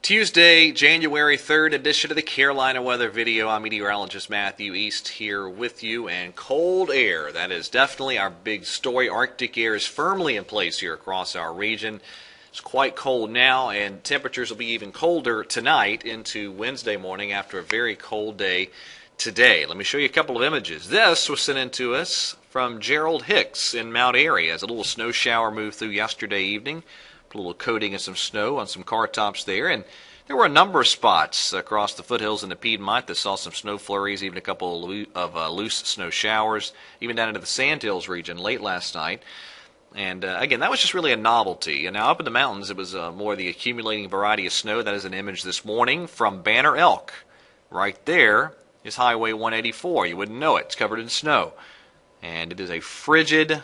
Tuesday, January 3rd edition of the Carolina Weather Video. I'm meteorologist Matthew East here with you, and cold air, that is definitely our big story. Arctic air is firmly in place here across our region. It's quite cold now, and temperatures will be even colder tonight into Wednesday morning after a very cold day today. Let me show you a couple of images. This was sent in to us from Gerald Hicks in Mount Airy as a little snow shower moved through yesterday evening. A little coating of some snow on some car tops there, and there were a number of spots across the foothills in the Piedmont that saw some snow flurries, even a couple of loose snow showers, even down into the Sandhills region late last night. And again, that was just really a novelty. And now up in the mountains, it was more the accumulating variety of snow. That is an image this morning from Banner Elk. Right there is Highway 184. You wouldn't know it. It's covered in snow. And it is a frigid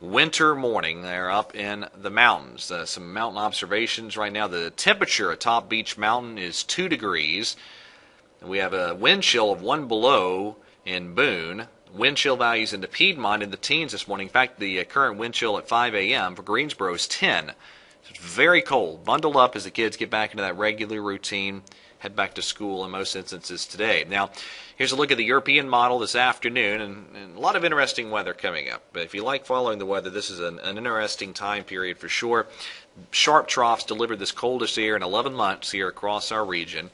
winter morning there up in the mountains. Some mountain observations right now. The temperature atop Beech Mountain is 2 degrees. We have a wind chill of 1 below in Boone. Wind chill values in the Piedmont in the teens this morning. In fact, the current wind chill at 5 a.m. for Greensboro is 10. So it's very cold. Bundle up as the kids get back into that regular routine, head back to school in most instances today. Now, here's a look at the European model this afternoon, and a lot of interesting weather coming up. But if you like following the weather, this is an interesting time period for sure. Sharp troughs delivered this coldest air in 11 months here across our region.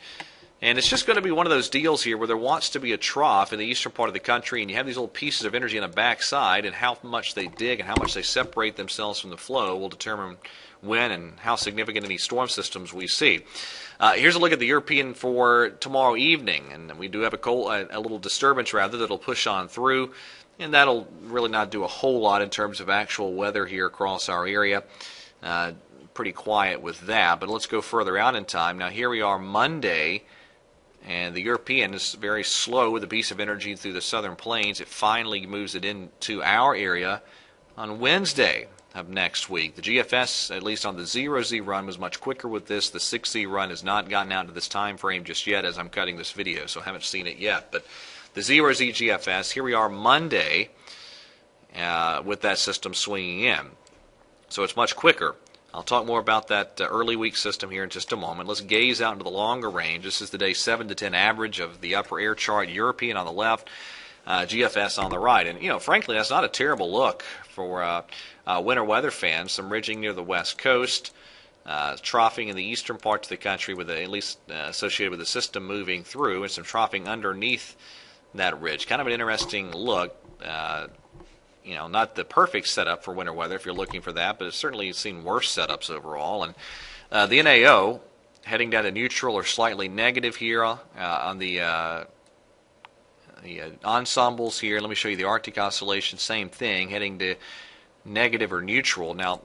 And it's just going to be one of those deals here where there wants to be a trough in the eastern part of the country, and you have these little pieces of energy on the backside, and how much they dig and how much they separate themselves from the flow will determine when and how significant any storm systems we see. Here's a look at the European for tomorrow evening, and we do have a little disturbance rather that'll push on through, and that'll really not do a whole lot in terms of actual weather here across our area. Pretty quiet with that, but let's go further out in time. Now here we are Monday, and the European is very slow with a piece of energy through the southern plains. It finally moves it into our area on Wednesday of next week. The GFS, at least on the 0Z run, was much quicker with this. The 6Z run has not gotten out to this time frame just yet as I'm cutting this video, so I haven't seen it yet. But the 0Z GFS, here we are Monday with that system swinging in. So it's much quicker. I'll talk more about that early week system here in just a moment. Let's gaze out into the longer range. This is the day 7 to 10 average of the upper air chart, European on the left, GFS on the right. And, you know, frankly, that's not a terrible look for winter weather fans. Some ridging near the west coast, troughing in the eastern parts of the country with at least associated with the system moving through, and some troughing underneath that ridge. Kind of an interesting look. You know, not the perfect setup for winter weather if you're looking for that, but it's certainly seen worse setups overall. And the NAO heading down to neutral or slightly negative here on the ensembles here. Let me show you the Arctic Oscillation, same thing, heading to negative or neutral. Now,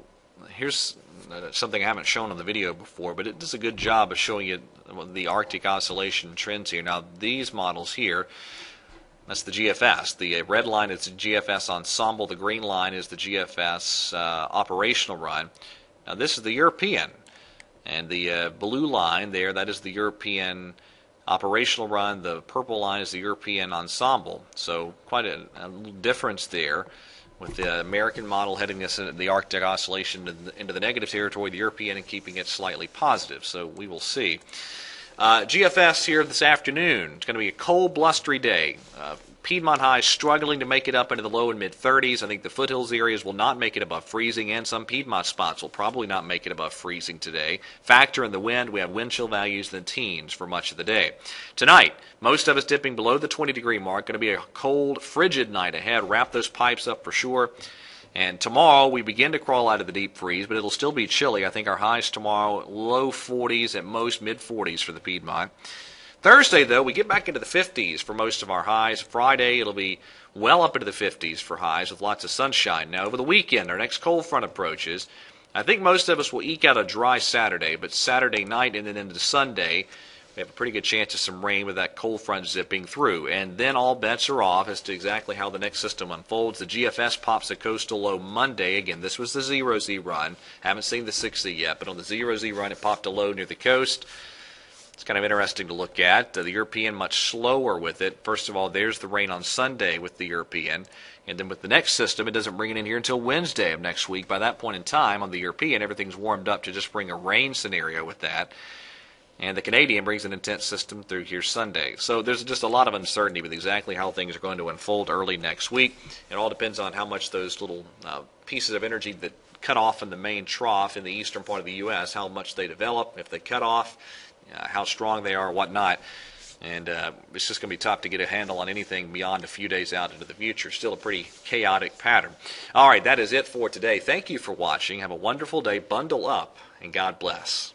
here's something I haven't shown on the video before, but it does a good job of showing you the Arctic Oscillation trends here. Now, these models here, that's the GFS. The red line is the GFS ensemble. The green line is the GFS operational run. Now, this is the European. And the blue line there, that is the European operational run. The purple line is the European ensemble. So quite a little difference there with the American model heading us into the Arctic Oscillation into the negative territory, the European and keeping it slightly positive. So we will see. GFS here this afternoon. It's going to be a cold, blustery day. Piedmont highs struggling to make it up into the low and mid-30s. I think the foothills areas will not make it above freezing, and some Piedmont spots will probably not make it above freezing today. Factor in the wind, we have wind chill values in the teens for much of the day. Tonight, most of us dipping below the 20-degree mark. Going to be a cold, frigid night ahead. Wrap those pipes up for sure. And tomorrow we begin to crawl out of the deep freeze, but it'll still be chilly. I think our highs tomorrow, low 40s, at most mid-40s for the Piedmont. Thursday, though, we get back into the 50s for most of our highs. Friday, it'll be well up into the 50s for highs with lots of sunshine. Now, over the weekend, our next cold front approaches. I think most of us will eke out a dry Saturday, but Saturday night and then into Sunday, we have a pretty good chance of some rain with that cold front zipping through. And then all bets are off as to exactly how the next system unfolds. The GFS pops a coastal low Monday. Again, this was the 0Z run. Haven't seen the 6Z yet, but on the 0Z run, it popped a low near the coast. It's kind of interesting to look at. The European much slower with it. First of all, there's the rain on Sunday with the European. And then with the next system, it doesn't bring it in here until Wednesday of next week. By that point in time, on the European, everything's warmed up to just bring a rain scenario with that. And the Canadian brings an intense system through here Sunday. So there's just a lot of uncertainty with exactly how things are going to unfold early next week. It all depends on how much those little pieces of energy that cut off in the main trough in the eastern part of the U.S., how much they develop, if they cut off, how strong they are, whatnot. And it's just going to be tough to get a handle on anything beyond a few days out into the future. Still a pretty chaotic pattern. All right, that is it for today. Thank you for watching. Have a wonderful day. Bundle up, and God bless.